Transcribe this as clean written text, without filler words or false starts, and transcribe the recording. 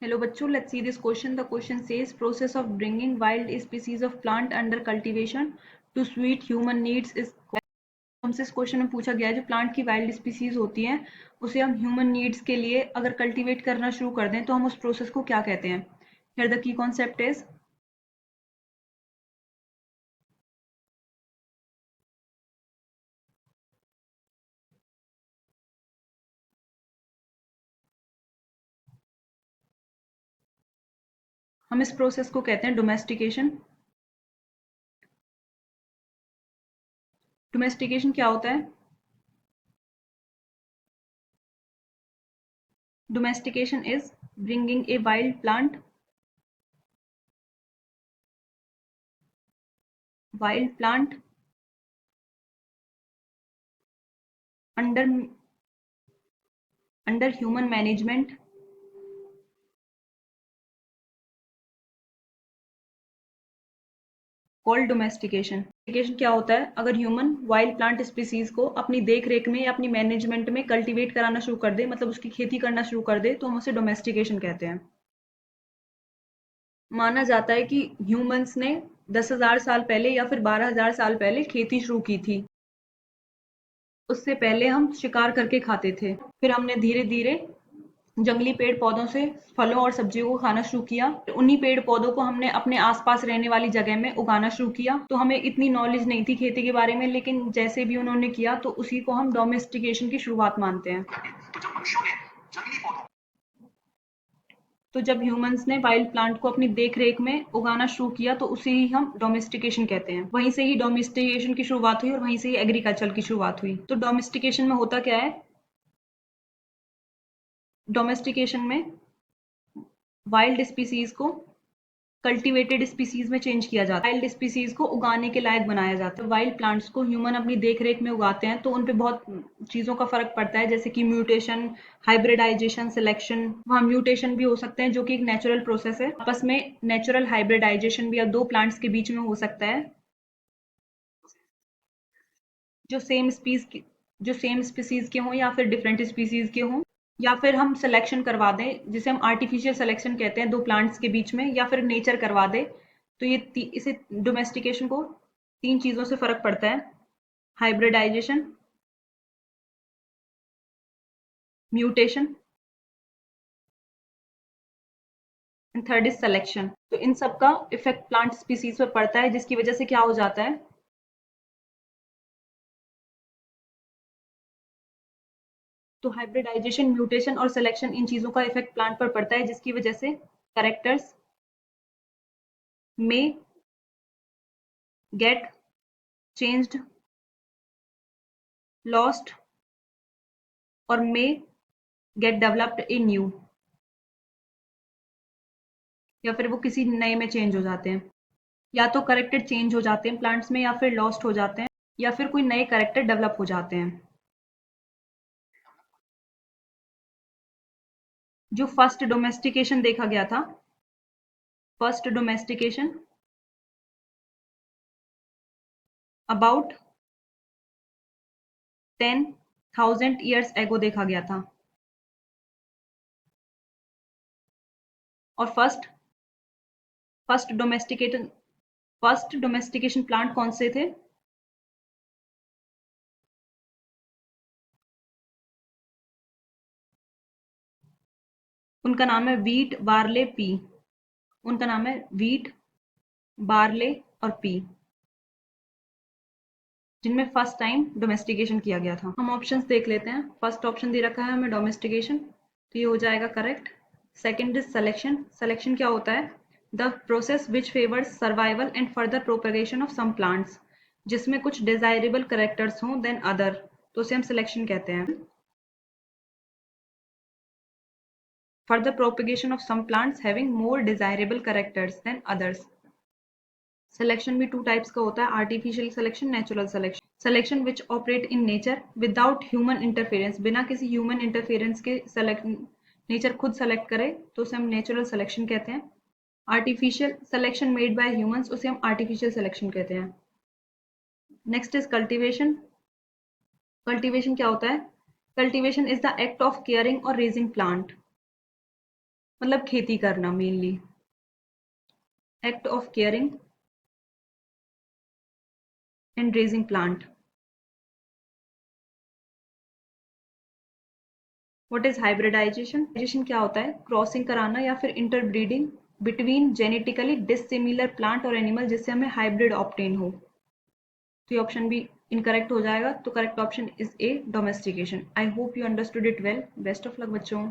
Hello बच्चों, let's see this question. The question says process of bringing wild species of plant under cultivation to suit human needs is हमसे इस question में पूछा गया है जो प्लांट की वाइल्ड स्पीसीज होती हैं उसे हम ह्यूमन नीड्स के लिए अगर कल्टीवेट करना शुरू कर दें तो हम उस प्रोसेस को क्या कहते हैं। Here the key concept is हम इस प्रोसेस को कहते हैं डोमेस्टिकेशन। डोमेस्टिकेशन क्या होता है? Domestication is bringing a wild plant under human management called domestication. Domestication क्या होता है? अगर ह्यूमन वाइल्ड प्लांट स्पीसीज को अपनी देख रेख में या अपनी मैनेजमेंट में कल्टीवेट कराना शुरू कर दे, मतलब उसकी खेती करना शुरू कर दे, तो हम उसे डोमेस्टिकेशन कहते हैं। माना जाता है कि ह्यूमंस ने 10,000 साल पहले या फिर 12,000 साल पहले खेती शुरू की थी। उससे पहले हम शिकार करके खाते थे, फिर हमने धीरे धीरे जंगली पेड़ पौधों से फलों और सब्जियों को खाना शुरू किया। उन्हीं पेड़ पौधों को हमने अपने आसपास रहने वाली जगह में उगाना शुरू किया। तो हमें इतनी नॉलेज नहीं थी खेती के बारे में, लेकिन जैसे भी उन्होंने किया तो उसी को हम डोमेस्टिकेशन की शुरुआत मानते हैं। तो जब ह्यूमंस ने वाइल्ड प्लांट को अपनी देख रेख में उगाना शुरू किया तो उसे ही हम डोमेस्टिकेशन कहते हैं। वहीं से ही डोमेस्टिकेशन की शुरुआत हुई और वहीं से ही एग्रीकल्चर की शुरुआत हुई। तो डोमेस्टिकेशन में होता क्या है? डोमेस्टिकेशन में वाइल्ड स्पीसीज को कल्टीवेटेड स्पीसीज में चेंज किया जाता है। वाइल्ड स्पीसीज को उगाने के लायक बनाया जाता है। वाइल्ड प्लांट्स को ह्यूमन अपनी देख रेख में उगाते हैं तो उन पे बहुत चीजों का फर्क पड़ता है, जैसे कि म्यूटेशन, हाइब्रिडाइजेशन, सिलेक्शन। वहाँ म्यूटेशन भी हो सकते हैं जो कि एक नेचुरल प्रोसेस है। आपस में नेचुरल हाइब्रिडाइजेशन भी या दो प्लांट्स के बीच में हो सकता है जो सेम स्पीसीज के हों या फिर डिफरेंट स्पीसीज के हों, या फिर हम सिलेक्शन करवा दें जिसे हम आर्टिफिशियल सिलेक्शन कहते हैं दो प्लांट्स के बीच में, या फिर नेचर करवा दे। तो ये इसे डोमेस्टिकेशन को तीन चीजों से फर्क पड़ता है: hybridization, mutation and third is selection. तो इन सब का इफेक्ट प्लांट स्पीसीज पर पड़ता है, जिसकी वजह से क्या हो जाता है? तो हाइब्रिडाइजेशन, म्यूटेशन और सिलेक्शन, इन चीजों का इफेक्ट प्लांट पर पड़ता है, जिसकी वजह से कैरेक्टर्स में गेट चेंज्ड, लॉस्ट और मे गेट डेवलप्ड इन न्यू, या फिर वो किसी नए में चेंज हो जाते हैं। या तो करेक्टर चेंज हो जाते हैं प्लांट्स में, या फिर लॉस्ट हो जाते हैं, या फिर कोई नए करेक्टर डेवलप हो जाते हैं। जो फर्स्ट डोमेस्टिकेशन देखा गया था, first domestication about 10,000 years ago देखा गया था। और first domestication first domestication plant कौन से थे? उनका नाम है वीट, बार्ले, पी। उनका नाम है वीट, बार्ले और पी, जिनमें फर्स्ट टाइम डोमेस्टिकेशन किया गया था। हम ऑप्शंस देख लेते हैं। फर्स्ट ऑप्शन दे रखा है हमें डोमेस्टिकेशन, तो ये हो जाएगा correct. Second is selection. Selection क्या होता है? The process which favours survival and further propagation of some plants, जिसमें कुछ डिजायरेबल करेक्टर्स हों देन अदर, तो उसे हम सिलेक्शन कहते हैं। Further propagation of some plants having more desirable characters than others. Selection भी टू टाइप्स का होता है: artificial selection, natural selection. Selection which operate in nature without human interference, बिना किसी ह्यूमन इंटरफेरेंस के सेलेक्ट, नेचर खुद सेलेक्ट करे तो उसे हम नेचुरल सिलेक्शन कहते हैं। Artificial selection made by humans, उसे हम आर्टिफिशियल सिलेक्शन कहते हैं। Next is cultivation. कल्टीवेशन क्या होता है? Cultivation is the act of caring और रेजिंग प्लांट, मतलब खेती करना mainly. Act of caring and raising plant. What is hybridization? Hybridization क्या होता है? क्रॉसिंग कराना या फिर interbreeding between genetically dissimilar plant और एनिमल जिससे हमें हाइब्रिड ऑप्टेन हो। तो ये ऑप्शन भी इनकरेक्ट हो जाएगा। तो correct option is a, domestication. I hope you understood it well. Best of luck बच्चों।